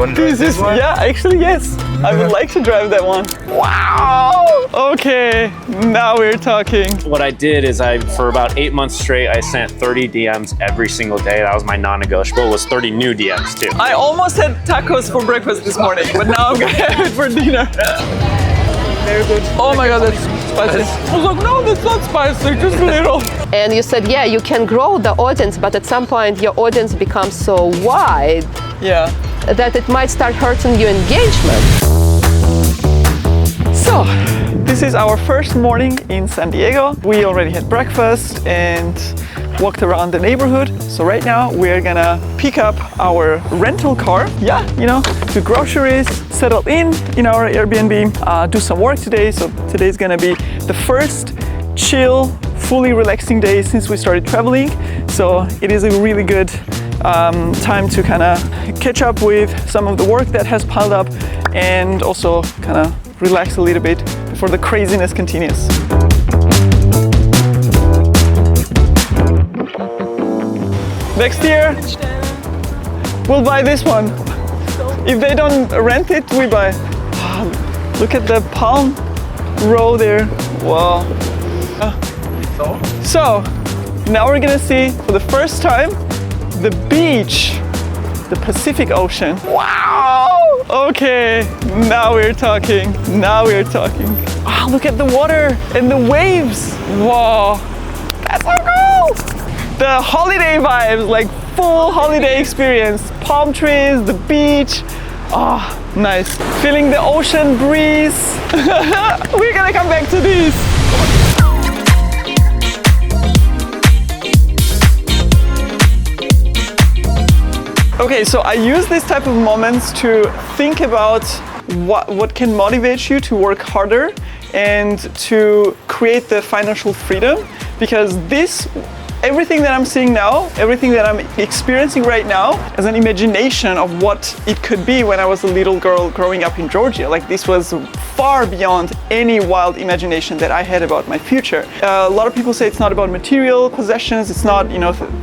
want to drive this one? Yeah, actually, yes. I would like to drive that one. Wow! Okay, now we're talking. What I did is for about 8 months straight, I sent 30 DMs every single day. That was my non-negotiable. It was 30 new DMs too. I almost had tacos for breakfast this morning, but now I'm gonna have it for dinner. Very good. Oh my god, that's spicy. I was like, no, that's not spicy, just a little. And you said, yeah, you can grow the audience, but at some point your audience becomes so wide Yeah. that it might start hurting your engagement. So, this is our first morning in San Diego. We already had breakfast and walked around the neighborhood. So right now we're gonna pick up our rental car. Yeah, you know, do groceries, settle in our Airbnb, do some work today. So today's gonna be the first chill, fully relaxing day since we started traveling. So it is a really good time to kind of catch up with some of the work that has piled up and also kind of relax a little bit before the craziness continues. Next year, we'll buy this one. If they don't rent it, we buy. Look at the palm row there. Wow. So, now we're gonna see for the first time the beach, the Pacific Ocean. Wow! Okay, now we're talking. Now we're talking. Ah, look at the water and the waves. Wow, that's so cool! The holiday vibes, like full holiday experience. Palm trees, the beach. Ah, nice. Feeling the ocean breeze. We're gonna come back to this. Okay, so I use these type of moments to think about what can motivate you to work harder and to create the financial freedom, because everything that I'm seeing now, everything that I'm experiencing right now is an imagination of what it could be when I was a little girl growing up in Georgia. Like, this was far beyond any wild imagination that I had about my future. A lot of people say it's not about material possessions, it's not,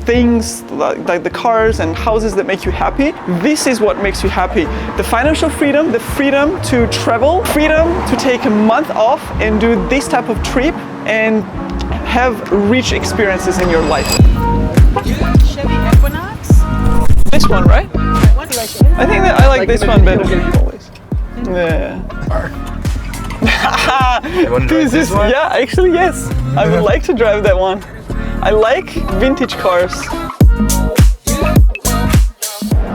things like the cars and houses that make you happy. This is what makes you happy. The financial freedom, the freedom to travel, freedom to take a month off and do this type of trip and have rich experiences in your life. Chevy Equinox? This one, right? What do you like? I think that I like this one better. Yeah. You want to drive this one? Yeah, actually, yes. I would like to drive that one. I like vintage cars.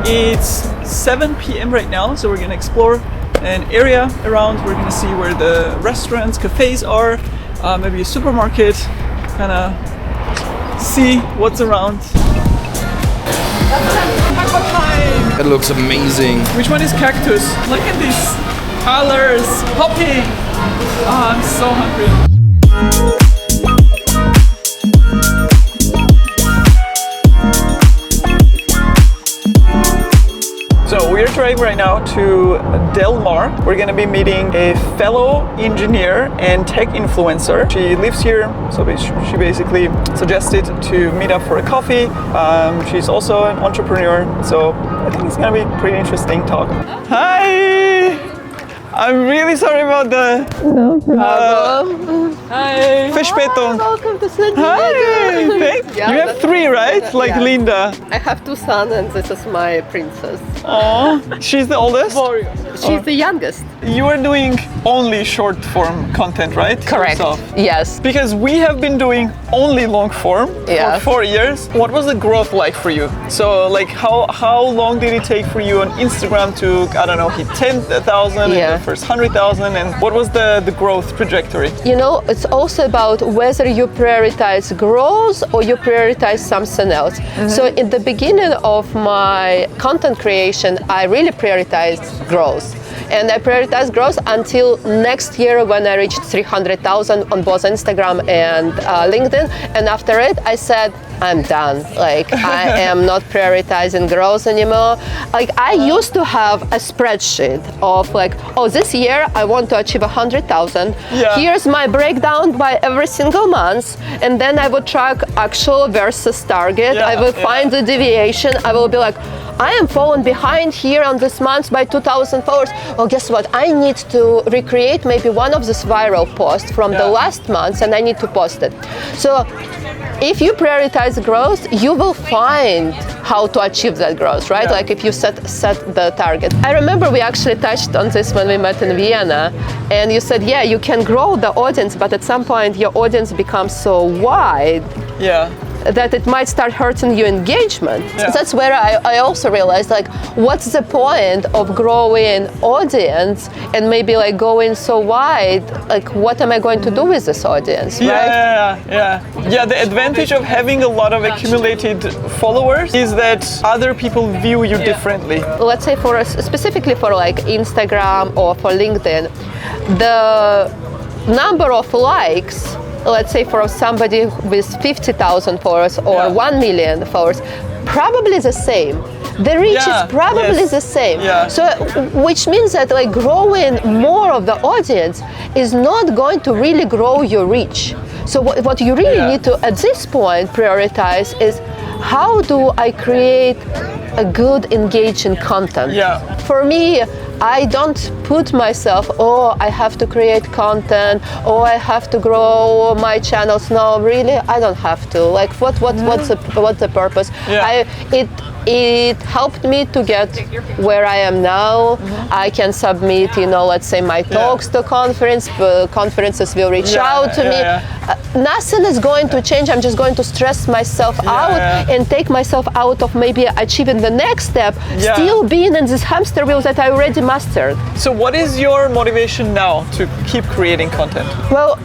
It's 7 p.m. right now, so we're gonna explore an area around. We're gonna see where the restaurants, cafes are, maybe a supermarket, kind of see what's around. Aqua time! That looks amazing. Which one is cactus? Look at these colors popping! Oh, I'm so hungry. So we're driving right now to Del Mar. We're gonna be meeting a fellow engineer and tech influencer. She lives here, so she basically suggested to meet up for a coffee. She's also an entrepreneur, so I think it's gonna be a pretty interesting talk. Hi! I'm really sorry about the hi. Verspätung. Welcome to San Diego. Hi! Thanks. Yeah, You have 3, right? Like yeah. Linda. I have 2 sons and this is my princess. Oh, she's the oldest? She's the youngest. You are doing only short form content, right? Correct. Yourself. Yes. Because we have been doing only long form Yeah. for 4 years. What was the growth like for you? So like how long did it take for you on Instagram to, I don't know, hit 10,000 Yeah. and the first 100,000, and what was the growth trajectory? It's also about whether you prioritize growth or you prioritize something else. So in the beginning of my content creation, I really prioritized growth. And I prioritized growth until next year when I reached 300,000 on both Instagram and LinkedIn. And after it, I said, I'm done. Like, I am not prioritizing growth anymore. Like, I used to have a spreadsheet of like, oh, this year I want to achieve 100,000. Yeah. Here's my breakdown by every single month. And then I would track actual versus target. Yeah, I will find the deviation. I will be like, I am falling behind here on this month by 2,000 followers. Well, guess what? I need to recreate maybe one of this viral posts from the last month, and I need to post it. So if you prioritize growth, you will find how to achieve that growth, right? Like if you set the target. I remember we actually touched on this when we met in Vienna, and you said, yeah, you can grow the audience, but at some point your audience becomes so wide that it might start hurting your engagement. So that's where I also realized, like, what's the point of growing audience and maybe like going so wide? Like, what am I going to do with this audience, right? Yeah, the advantage of having a lot of accumulated followers is that other people view you differently. Let's say specifically for like Instagram or for LinkedIn, the number of likes, let's say for somebody with 50,000 followers or 1 million followers, probably the same. The reach is probably the same. So, which means that like growing more of the audience is not going to really grow your reach. So what you really need to, at this point, prioritize is how do I create a good, engaging content? For me, I don't put myself, oh, I have to create content, oh, I have to grow my channels. No, really, I don't have to. Like, what's the purpose? It helped me to get where I am now. I can submit, let's say my talks to conferences will reach out to me. Nothing is going to change. I'm just going to stress myself out and take myself out of maybe achieving the next step, still being in this hamster wheel that I already mastered. So what is your motivation now to keep creating content? Well,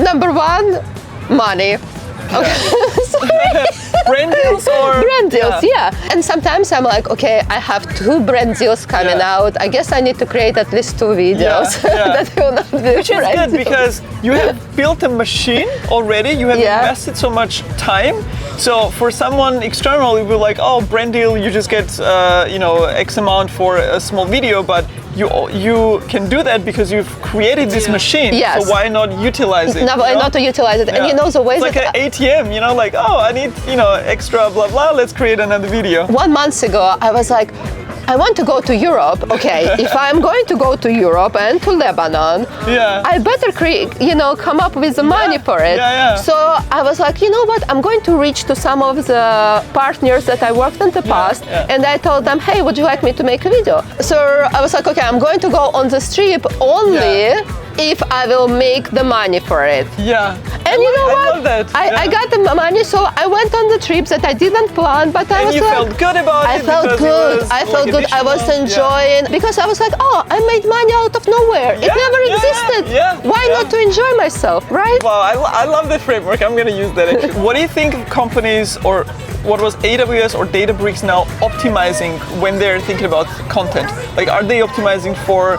number one, money. Brand deals or? Brand deals, And sometimes I'm like, okay, I have 2 brand deals coming out. I guess I need to create at least 2 videos that will not be Which is good because you have built a machine already. You have invested so much time. So for someone external, it will be like, oh, brand deal, you just get X amount for a small video, but you can do that because you've created this machine. So why not utilize it? No, not to utilize it. And the ways it's like an ATM, like, oh, I need, extra blah blah, let's create another video. 1 month ago, I was like, I want to go to Europe. Okay, if I'm going to go to Europe and to Lebanon, I better come up with the money for it. So I was like, you know what? I'm going to reach to some of the partners that I worked in the past, and I told them, hey, would you like me to make a video? So I was like, okay, I'm going to go on this trip only if I will make the money for it. And you know what? I love that. I got the money, so I went on the trips that I didn't plan, but I was you felt good about it. I felt good. I was enjoying because I was like, oh, I made money out of nowhere. It never existed. Why not to enjoy myself, right? Wow, I love that framework. I'm gonna use that actually. What do you think companies or what was AWS or Databricks now optimizing when they're thinking about content? Like, are they optimizing for,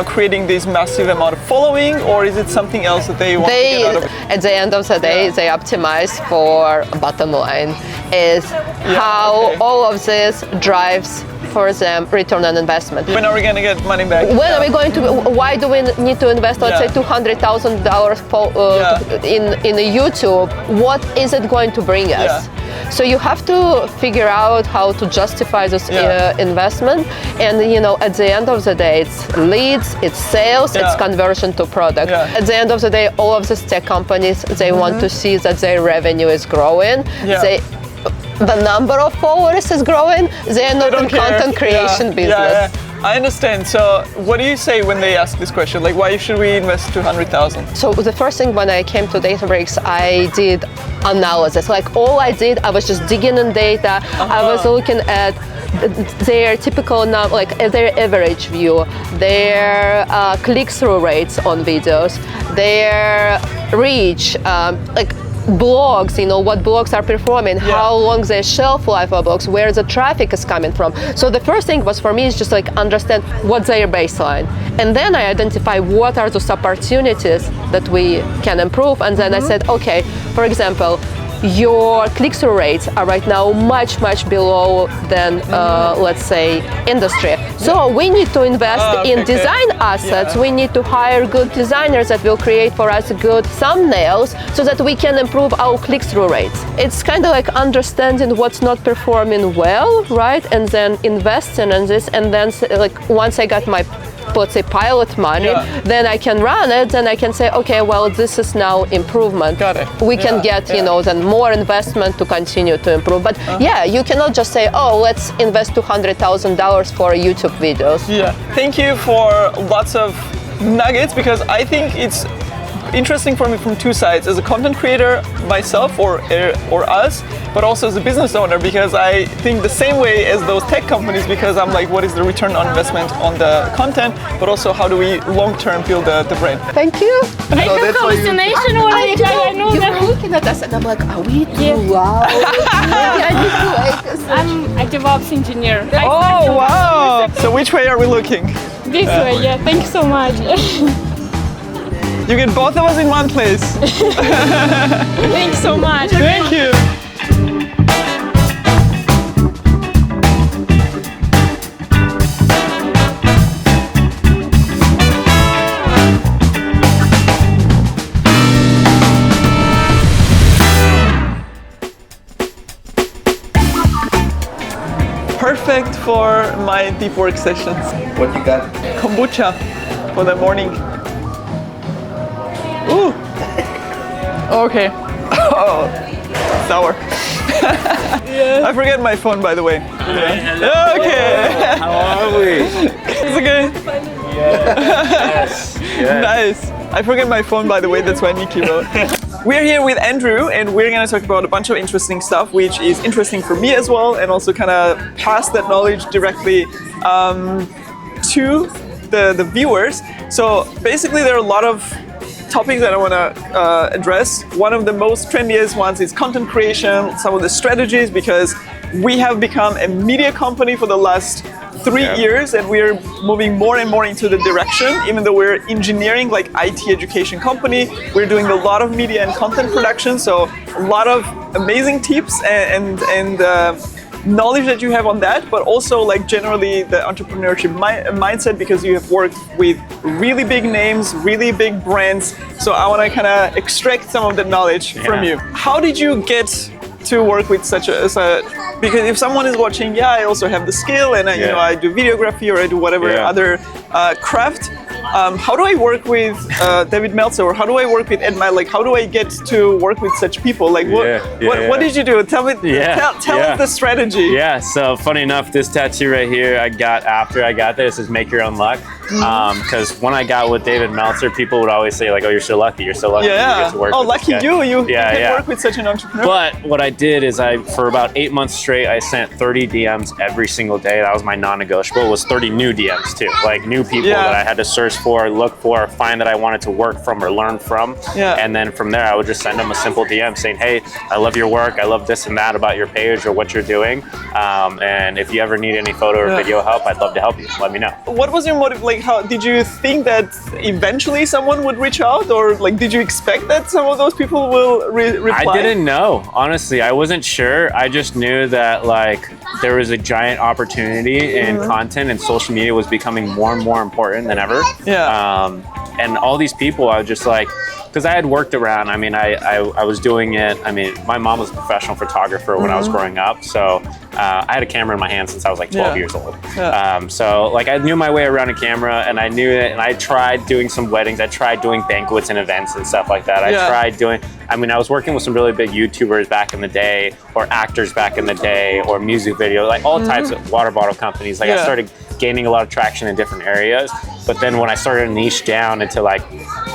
creating this massive amount of following, or is it something else that they want to get out of it? At the end of the day, they optimize for bottom line, is how all of this drives for them return on investment. When are we going to get money back? When are we going to? Why do we need to invest, let's say, $200,000 in YouTube? What is it going to bring us? So you have to figure out how to justify this investment, and at the end of the day, it's leads, it's sales, it's conversion to product. At the end of the day, all of these tech companies, they want to see that their revenue is growing. The number of followers is growing. They are not in content creation business. I understand. So what do you say when they ask this question? Like, why should we invest 200,000? So the first thing when I came to Databricks, I did analysis. Like all I did, I was just digging in data. I was looking at their typical, their average view, their click-through rates on videos, their reach, blogs, what blogs are performing, how long the shelf life of blogs, where the traffic is coming from. So the first thing was for me is just understand what's their baseline. And then I identify what are those opportunities that we can improve. And then I said, okay, for example, your click-through rates are right now much below than let's say industry. So we need to invest in design assets. We need to hire good designers that will create for us good thumbnails so that we can improve our click-through rates. It's kind of like understanding what's not performing well, right? And then investing in this, and then like once I got my, let's say, pilot money, then I can run it, and I can say, okay, well, this is now improvement. Got it. We can get, you know, then more investment to continue to improve. But yeah, you cannot just say, oh, let's invest $200,000 for YouTube videos. Yeah. Thank you for lots of nuggets, because I think it's interesting for me from two sides, as a content creator myself or us, but also as a business owner, because I think the same way as those tech companies, because I'm like, what is the return on investment on the content, but also how do we long-term build the brand. Thank you. I have hallucination when I know You're that. looking at us, and I'm like, are we too loud? I need to like. I'm a DevOps engineer. Oh, wow. So which way are we looking? This way, yeah. Thank you so much. You get both of us in one place. Thank you so much. Thank you. Perfect for my deep work sessions. What you got? Kombucha for the morning. Ooh. Okay. Oh, sour. I forget my phone, by the way. Okay. How are we? It's okay. Yes. Nice. I forget my phone, by the way. That's why Nikki wrote. We're here with Andrew, and we're going to talk about a bunch of interesting stuff, which is interesting for me as well, and also kind of pass that knowledge directly to the viewers. So basically, there are a lot of topics that I want to address. One of the most trendiest ones is content creation, some of the strategies, because we have become a media company for the last 3 years, and we're moving more and more into the direction. Even though we're engineering, like IT education company, we're doing a lot of media and content production. So a lot of amazing tips and knowledge that you have on that, but also like generally the entrepreneurship mindset, because you have worked with really big names, really big brands. So I want to kind of extract some of the knowledge from you. How did you get to work with such a because if someone is watching, I also have the skill, and you know, I do videography or I do whatever other craft. How do I work with David Meltzer, or how do I work with Ed Mile? Like, how do I get to work with such people? Like, what did you do? Tell me. Tell us the strategy. Yeah. So funny enough, this tattoo right here I got after I got this. Is "Make Your Own Luck." Because when I got with David Meltzer, people would always say like, "Oh, you're so lucky. You're so lucky. You get to work with lucky this guy." you. You can work with such an entrepreneur. But what I did is for about 8 months straight, I sent 30 DMs every single day. That was my non-negotiable. It was 30 new DMs too, like new people that I had to search for, look for, find that I wanted to work from or learn from. And then from there, I would just send them a simple DM saying, "Hey, I love your work. I love this and that about your page or what you're doing. And if you ever need any photo or video help, I'd love to help you. Let me know." What was your motive? Like, how did you think that eventually someone would reach out, or like, did you expect that some of those people will reply? I didn't know, honestly. I wasn't sure. I just knew that like there was a giant opportunity in content, and social media was becoming more and more important than ever. And all these people, I was just like, because I had worked around. I mean, I was doing it. I mean, my mom was a professional photographer when I was growing up, so I had a camera in my hand since I was like 12 years old. So like I knew my way around a camera, and I knew it. And I tried doing some weddings. I tried doing banquets and events and stuff like that. I tried doing. I mean, I was working with some really big YouTubers back in the day, or actors back in the day, or music video, like all types of water bottle companies. Like I started gaining a lot of traction in different areas. But then when I started to niche down into like,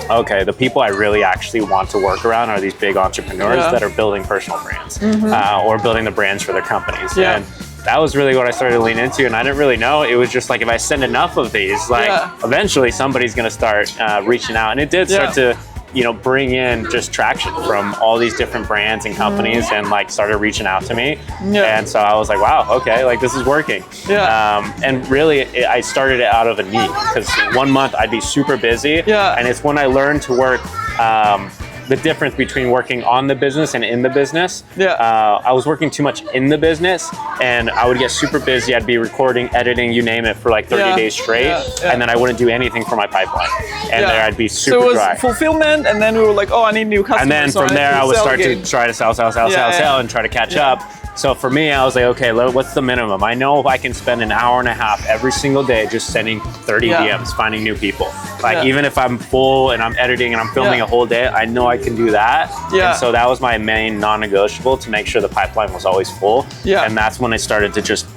okay, the people I really actually want to work around are these big entrepreneurs that are building personal brands or building the brands for their companies. And that was really what I started to lean into, and I didn't really know. It was just like, if I send enough of these, like eventually somebody's gonna start reaching out. And it did start to, you know, bring in just traction from all these different brands and companies, and like started reaching out to me. And so I was like, wow, okay, like this is working. And really I started it out of a need, because 1 month I'd be super busy. And it's when I learned to work the difference between working on the business and in the business. I was working too much in the business, and I would get super busy. I'd be recording, editing, you name it, for like 30 days straight, and then I wouldn't do anything for my pipeline, and there I'd be super so it was dry. fulfillment, and then we were like, oh, I need new customers. And then from there, I would start to try to sell, and try to catch up. So for me, I was like, okay, what's the minimum? I know if I can spend an hour and a half every single day just sending 30 DMs, finding new people. Like even if I'm full and I'm editing and I'm filming a whole day, I know I can do that. And so that was my main non-negotiable, to make sure the pipeline was always full. And that's when I started to just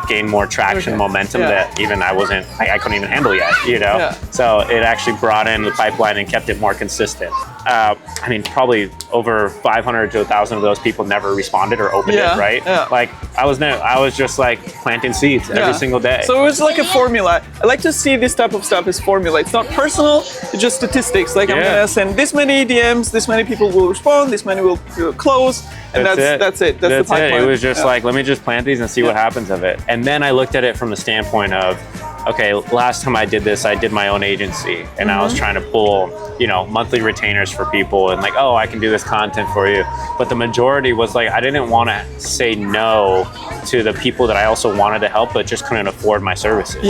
gain more traction, momentum that even I couldn't even handle yet, you know? So it actually brought in the pipeline and kept it more consistent. I mean, probably over 500 to 1,000 of those people never responded or opened it, right? Like I was just like planting seeds every single day. So it was like a formula. I like to see this type of stuff as formula. It's not personal, it's just statistics. Like I'm gonna send this many DMs, this many people will respond, this many will close, and that's it. That's the pipeline. It was just like, let me just plant these and see what happens of it. And then I looked at it from the standpoint of, okay, last time I did this, I did my own agency, and I was trying to pull, you know, monthly retainers for people, and like, oh, I can do this content for you. But the majority was like, I didn't want to say no to the people that I also wanted to help, but just couldn't afford my services.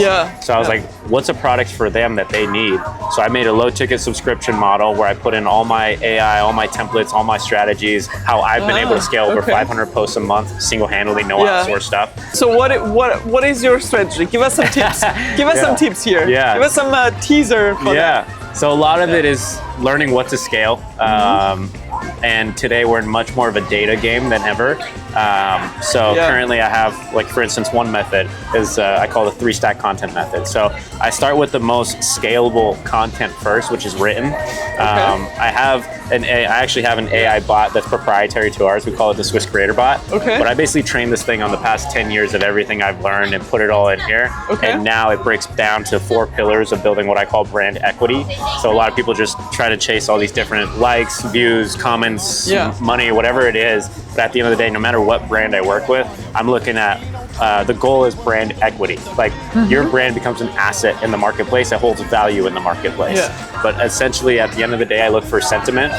So I was like, what's a product for them that they need? So I made a low ticket subscription model where I put in all my AI, all my templates, all my strategies, how I've been able to scale over 500 posts a month single-handedly, no outsource stuff. So what is your strategy? Give us some tips. Give us some tips here. Give us some teaser for that. So a lot of it is learning what to scale. And today we're in much more of a data game than ever. Currently I have, like, for instance, one method is I call the 3-stack content method. So I start with the most scalable content first, which is written. I actually have an AI bot that's proprietary to ours. We call it the Swiss Creator Bot. But I basically trained this thing on the past 10 years of everything I've learned and put it all in here. And now it breaks down to 4 pillars of building what I call brand equity. So a lot of people just try to chase all these different likes, views, comments, money, whatever it is. But at the end of the day, no matter what brand I work with, I'm looking at the goal is brand equity. Like your brand becomes an asset in the marketplace that holds value in the marketplace. But essentially at the end of the day, I look for sentiment.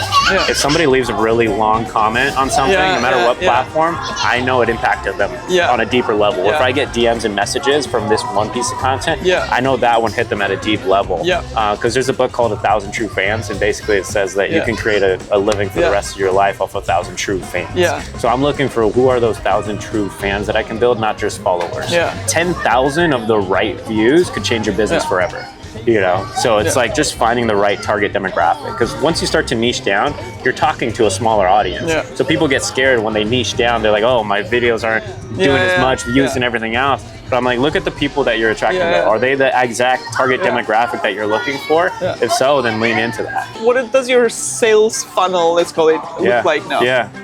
If somebody leaves a really long comment on something, no matter what platform, I know it impacted them on a deeper level. If I get DMs and messages from this one piece of content, I know that one hit them at a deep level. Because there's a book called 1,000 True Fans, and basically it says that you can create a living for the rest of your life off 1,000 true fans. So I'm looking for who are those 1,000 true fans that I can build, not just followers. 10,000 of the right views could change your business forever. You know, so it's like just finding the right target demographic, because once you start to niche down, you're talking to a smaller audience. So people get scared when they niche down. They're like, oh, my videos aren't doing as much views and everything else. But I'm like, look at the people that you're attracting. Are they the exact target demographic that you're looking for? If so, then lean into that. What does your sales funnel, let's call it, look like now?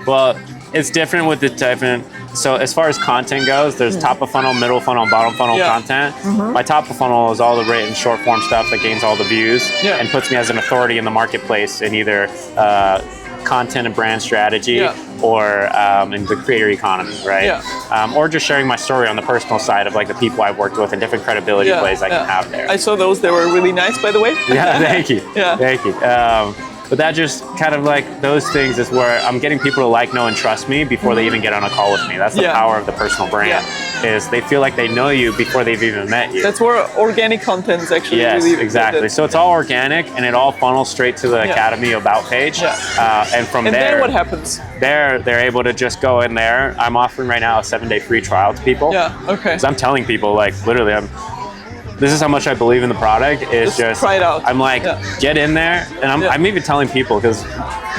Well, it's different with the different. So as far as content goes, there's top of funnel, middle funnel, bottom funnel content. My top of funnel is all the written short form stuff that gains all the views and puts me as an authority in the marketplace in either content and brand strategy or in the creator economy, right? Or just sharing my story on the personal side of like the people I've worked with and different credibility plays I can have there. I saw those. They were really nice, by the way. Thank you. Thank you. But that just kind of like those things is where I'm getting people to like, know, and trust me before they even get on a call with me. That's the power of the personal brand, is they feel like they know you before they've even met you. That's where organic content is actually really exactly. So it's all organic, and it all funnels straight to the Academy About page. And from there, then what happens? They're able to just go in there. I'm offering right now a 7-day free trial to people. Because I'm telling people, like, literally, this is how much I believe in the product. Is just try it out. I'm like, get in there, and I'm even telling people, because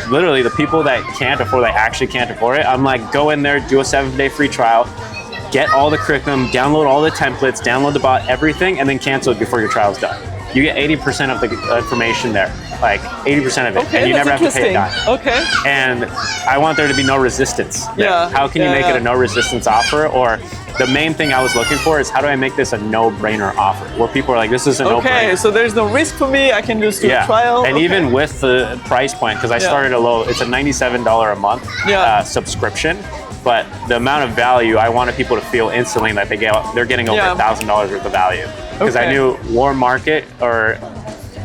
literally the people that can't afford, they actually can't afford it. I'm like, go in there, do a 7-day free trial, get all the curriculum, download all the templates, download the bot, everything, and then cancel it before your trial's done. You get 80% of the information there, like 80% of it, and you never have to pay a dime. And I want there to be no resistance there. How can you make it a no resistance offer? Or the main thing I was looking for is, how do I make this a no-brainer offer, where people are like, this is a no-brainer. So there's no risk for me. I can just do a trial. And even with the price point, because I started a low, it's a $97 a month subscription. But the amount of value, I wanted people to feel instantly that they're getting over $1,000 worth of value. Because I knew warm market, or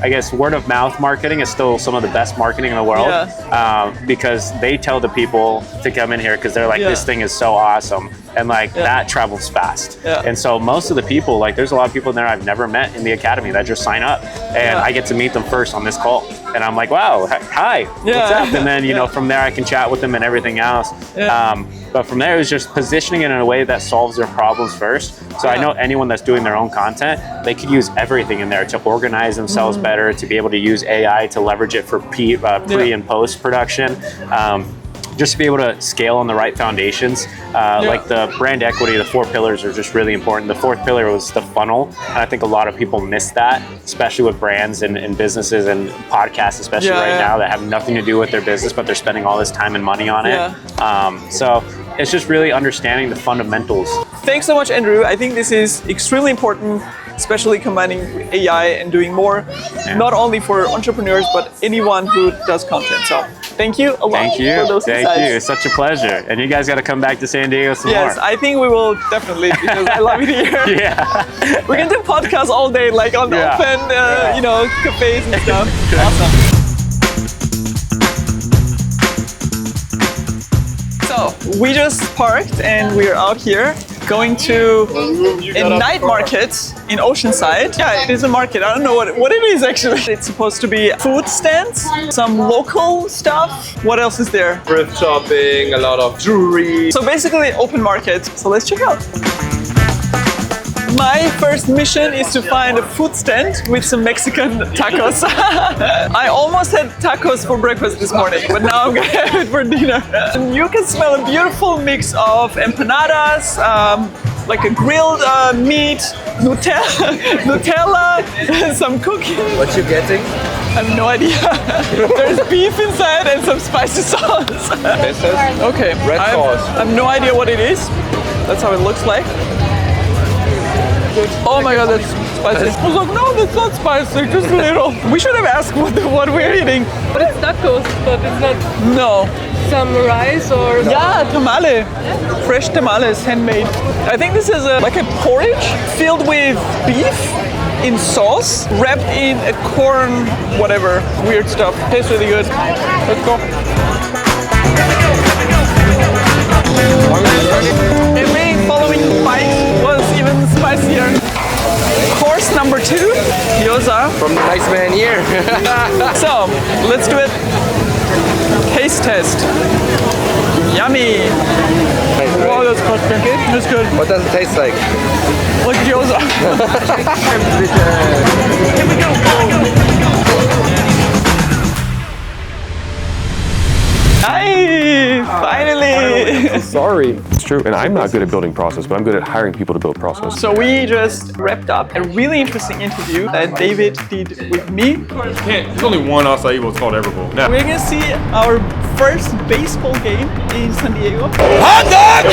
I guess word of mouth marketing is still some of the best marketing in the world, because they tell the people to come in here because they're like, this thing is so awesome. And like that travels fast. And so most of the people, like there's a lot of people in there I've never met in the academy that just sign up, and I get to meet them first on this call. And I'm like, wow, hi, what's up? And then, you know, from there I can chat with them and everything else. But from there, it was just positioning it in a way that solves their problems first. So I know anyone that's doing their own content, they could use everything in there to organize themselves better, to be able to use AI to leverage it for pre and post production. Just to be able to scale on the right foundations. Like the brand equity, the 4 pillars are just really important. The 4th pillar was the funnel. And I think a lot of people miss that, especially with brands and businesses and podcasts, especially right now, that have nothing to do with their business, but they're spending all this time and money on it. So it's just really understanding the fundamentals. Thanks so much, Andrew. I think this is extremely important, especially combining AI and doing more, not only for entrepreneurs, but anyone who does content. So thank you a lot for those insights. Thank you. It's such a pleasure. And you guys got to come back to San Diego some more. Yes, I think we will definitely, because I love it here. We can do podcasts all day, like on open, you know, cafes and stuff. Awesome. So we just parked and we're out here going to a night market in Oceanside. Yeah, it is a market. I don't know what it is actually. It's supposed to be food stands, some local stuff. What else is there? Thrift shopping, a lot of jewelry. So basically open market. So let's check out. My first mission is to find a food stand with some Mexican tacos. I almost had tacos for breakfast this morning, but now I'm gonna have it for dinner. And you can smell a beautiful mix of empanadas, like a grilled meat, Nutella, and some cookies. What you getting? I have no idea. There's beef inside and some spicy sauce. Okay, Red sauce. I have no idea what it is. That's how it looks like. Oh my god, that's spicy. I was like, no, that's not spicy, just a little. We should have asked what we're eating. But it's tacos, but it's not No. some rice or... Yeah, tamale. Fresh tamales, handmade. I think this is like a porridge filled with beef in sauce, wrapped in a corn, whatever, weird stuff. Tastes really good. Let's go. Every following bite was even spicier. Course number 2, gyoza. From the nice man here. So, let's do it. Taste test. Yummy. Wow, that's crispy. That's good. What does it taste like? Like gyoza. Here we go. Nice! Finally! Sorry. It's true, and I'm not good at building process, but I'm good at hiring people to build process. So we just wrapped up a really interesting interview that David did with me. There's only one acai bowl, it's called Everbowl. We're gonna see our first baseball game in San Diego. Hot dog!